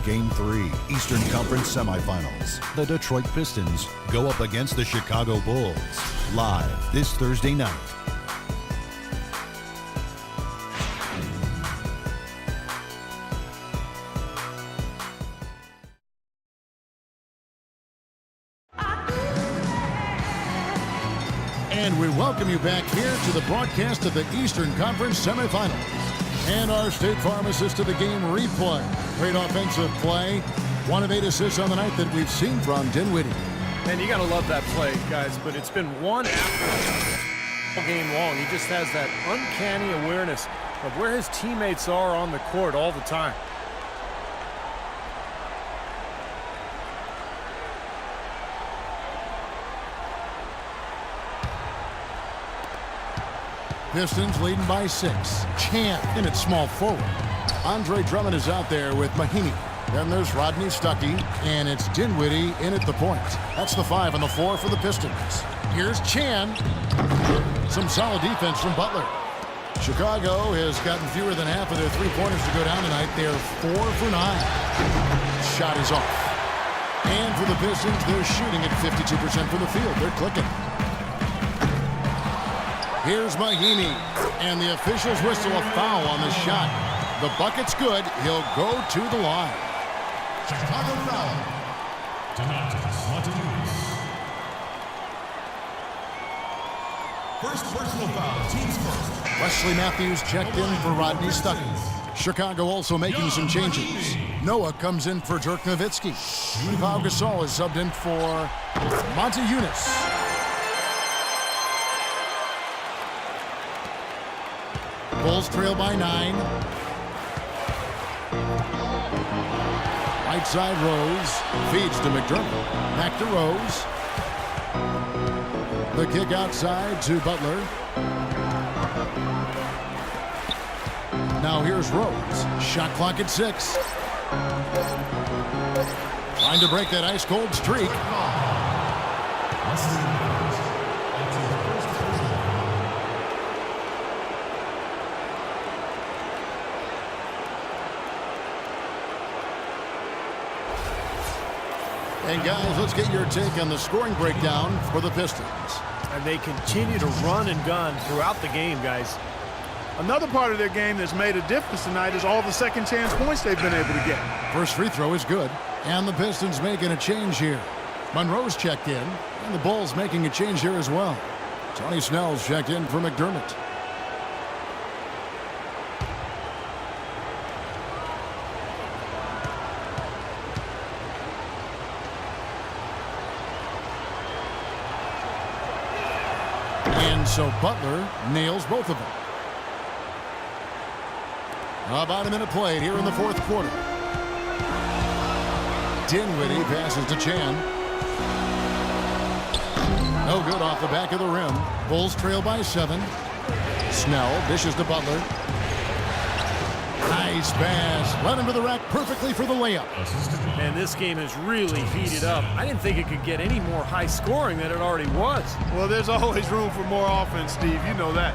Game 3, Eastern Conference Semifinals. The Detroit Pistons go up against the Chicago Bulls. Live this Thursday night. And we welcome you back here to the broadcast of the Eastern Conference Semifinals. And our State Farm assist to the game replay. Great offensive play. 1 of 8 assists on the night that we've seen from Dinwiddie. Man, you got to love that play, guys, but it's been one after all game long. He just has that uncanny awareness of where his teammates are on the court all the time. Pistons leading by 6. Chan in at small forward. Andre Drummond is out there with Mahinmi. Then there's Rodney Stuckey, and it's Dinwiddie in at the point. That's the 5 on the floor for the Pistons. Here's Chan. Some solid defense from Butler. Chicago has gotten fewer than half of their three-pointers to go down tonight. They're 4 for 9. Shot is off. And for the Pistons, they're shooting at 52% from the field. They're clicking. Here's Mahinmi, and the officials whistle a foul on the shot. The bucket's good. He'll go to the line. Chicago foul. Donatas Matuidis. First personal foul, team's first. Wesley Matthews checked in for Rodney Stuckey. Chicago also making some changes. Noah comes in for Dirk Nowitzki. Pau Gasol is subbed in for Monty Eunice. Bulls trail by 9. Right side Rose. Feeds to McDermott. Back to Rose. The kick outside to Butler. Now here's Rose. Shot clock at 6. Trying to break that ice-cold streak. And guys, let's get your take on the scoring breakdown for the Pistons. And they continue to run and gun throughout the game, guys. Another part of their game that's made a difference tonight is all the second chance points they've been able to get. First free throw is good. And the Pistons making a change here. Monroe's checked in. And the Bulls making a change here as well. Tony Snell's checked in for McDermott. And so Butler nails both of them. About a minute played here in the fourth quarter. Dinwiddie passes to Chan. No good off the back of the rim. Bulls trail by 7. Snell dishes to Butler. Nice pass. Run into the rack perfectly for the layup. And this game has really heated up. I didn't think it could get any more high scoring than it already was. Well, there's always room for more offense, Steve. You know that.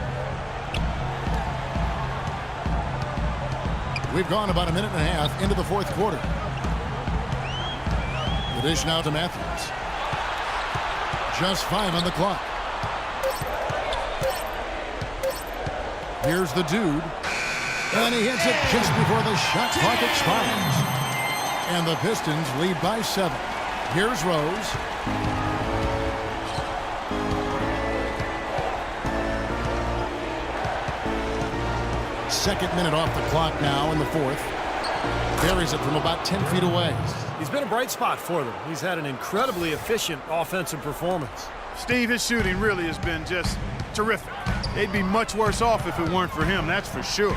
We've gone about a minute and a half into the fourth quarter. The dish now to Matthews. Just 5 on the clock. Here's the dude. And he hits it just before the shot clock expires. And the Pistons lead by 7. Here's Rose. Second minute off the clock now in the fourth. Buries it from about 10 feet away. He's been a bright spot for them. He's had an incredibly efficient offensive performance. Steve, his shooting really has been just terrific. They'd be much worse off if it weren't for him, that's for sure.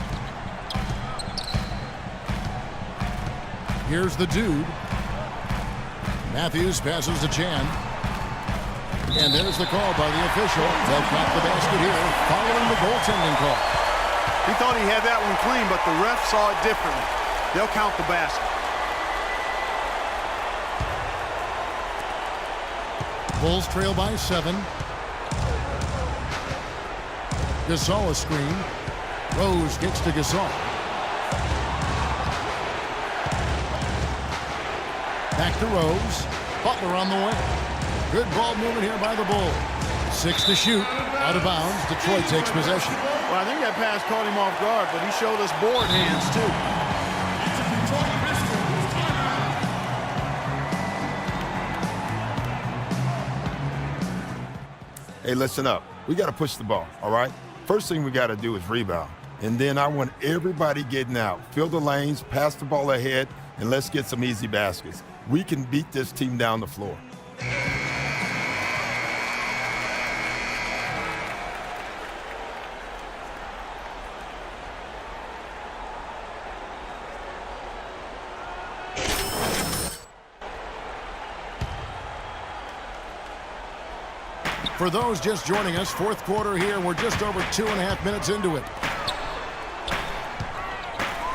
Here's the dude. Matthews passes to Chan. And there's the call by the official. They'll count the basket here following the goaltending call. He thought he had that one clean, but the ref saw it differently. They'll count the basket. Bulls trail by 7. Gasol a screen. Rose gets to Gasol. Back to Rose. Butler on the wing. Good ball movement here by the Bulls. 6 to shoot. Out of bounds. Detroit takes possession. Well, I think that pass caught him off guard, but he showed us board hands, too. Hey, listen up. We got to push the ball, all right? First thing we got to do is rebound. And then I want everybody getting out. Fill the lanes, pass the ball ahead, and let's get some easy baskets. We can beat this team down the floor. For those just joining us, fourth quarter here, and we're just over 2.5 minutes into it.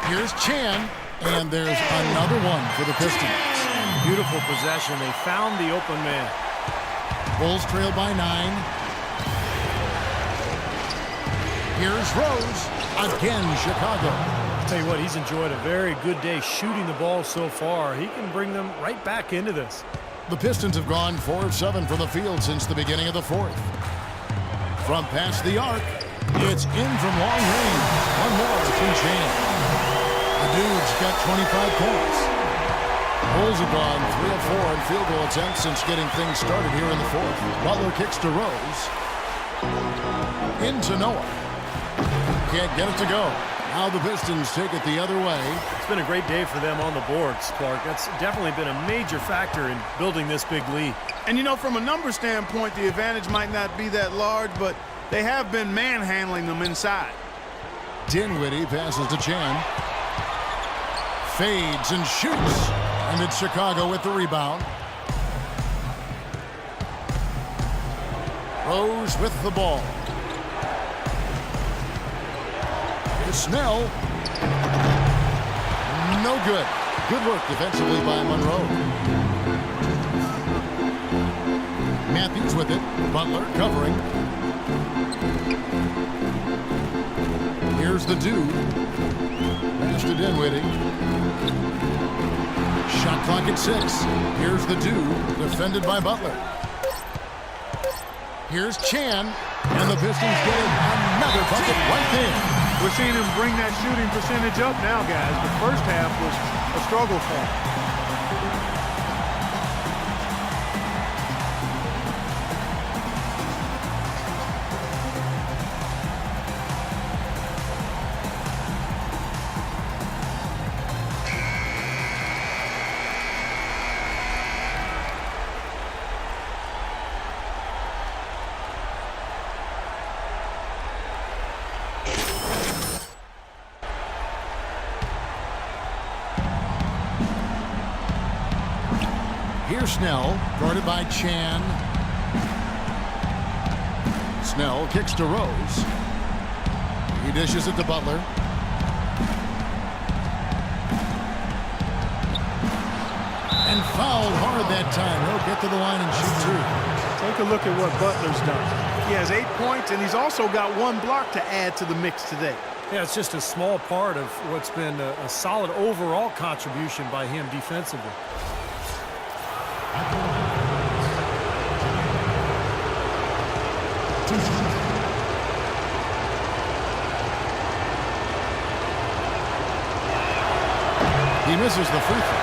Here's Chan, and there's another one for the Pistons. Beautiful possession. They found the open man. Bulls trail by 9. Here's Rose. Again, Chicago. I'll tell you what, he's enjoyed a very good day shooting the ball so far. He can bring them right back into this. The Pistons have gone 4 of 7 from the field since the beginning of the fourth. From past the arc, it's in from long range. One more from Chan. The dude's got 25 points. Bulls have gone 3 of 4 in field goal attempts since getting things started here in the fourth. Butler kicks to Rose. Into Noah. Can't get it to go. Now the Pistons take it the other way. It's been a great day for them on the boards, Clark. That's definitely been a major factor in building this big lead. And, you know, from a number standpoint, the advantage might not be that large, but they have been manhandling them inside. Dinwiddie passes to Chan. Fades and shoots. And it's Chicago with the rebound. Rose with the ball. Here's Snell. No good. Good work defensively by Monroe. Matthews with it. Butler covering. Here's the dude. Pass to Dinwiddie. Shot clock at 6. Here's the dude. Defended by Butler. Here's Chan. And the Pistons getting another bucket right there. We're seeing him bring that shooting percentage up now, guys. The first half was a struggle for him. Here's Snell, guarded by Chan. Snell kicks to Rose. He dishes it to Butler. And fouled hard that time. He'll get to the line and shoot 2. Take a look at what Butler's done. He has 8 points, and he's also got 1 block to add to the mix today. Yeah, it's just a small part of what's been a solid overall contribution by him defensively. He misses the free throw.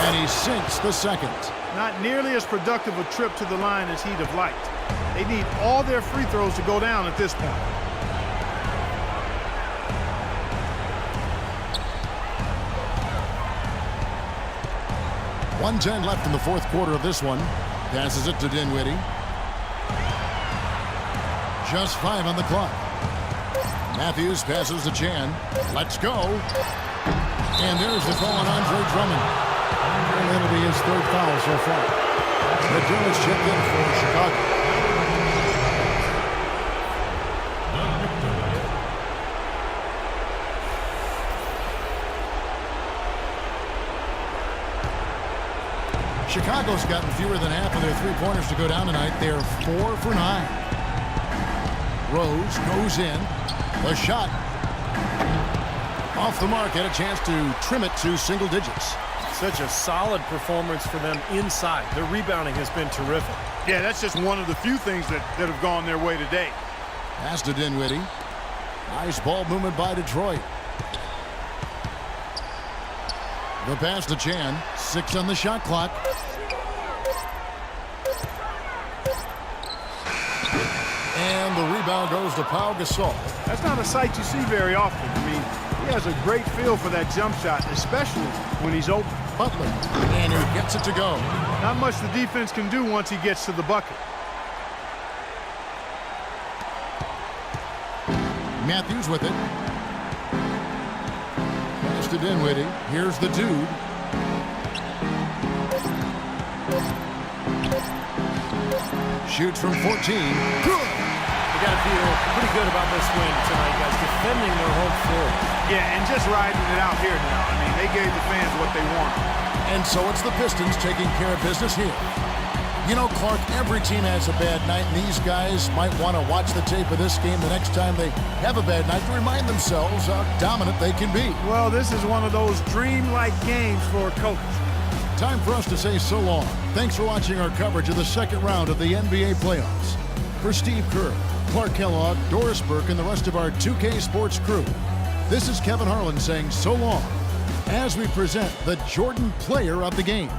And he sinks the second. Not nearly as productive a trip to the line as he'd have liked. They need all their free throws to go down at this point. .110 left in the fourth quarter of this one. Passes it to Dinwiddie. Just 5 on the clock. Matthews passes to Chan. Let's go. And there's the call on Andre Drummond. And that'll be his 3rd foul so far. The Dunes check in for Chicago. Chicago's gotten fewer than half of their three-pointers to go down tonight. They're 4 for 9. Rose goes in. The shot off the mark. Had a chance to trim it to single digits. Such a solid performance for them inside. Their rebounding has been terrific. Yeah, that's just one of the few things that have gone their way today. Pass to Dinwiddie. Nice ball movement by Detroit. The pass to Chan. 6 on the shot clock. And the rebound goes to Pau Gasol. That's not a sight you see very often. I mean, he has a great feel for that jump shot, especially when he's open. Butler. And he gets it to go. Not much the defense can do once he gets to the bucket. Matthews with it. Pass to Dinwiddie. Here's the dude. Shoots from 14. Good. They got to feel pretty good about this win tonight, guys. Defending their home floor. Yeah, and just riding it out here now. I mean, they gave the fans what they want. And so it's the Pistons taking care of business here. You know, Clark, every team has a bad night, and these guys might want to watch the tape of this game the next time they have a bad night to remind themselves how dominant they can be. Well, this is one of those dream-like games for a coach. Time for us to say so long. Thanks for watching our coverage of the second round of the NBA playoffs. For Steve Kerr, Clark Kellogg, Doris Burke, and the rest of our 2K Sports crew, this is Kevin Harlan saying so long as we present the Jordan Player of the Game.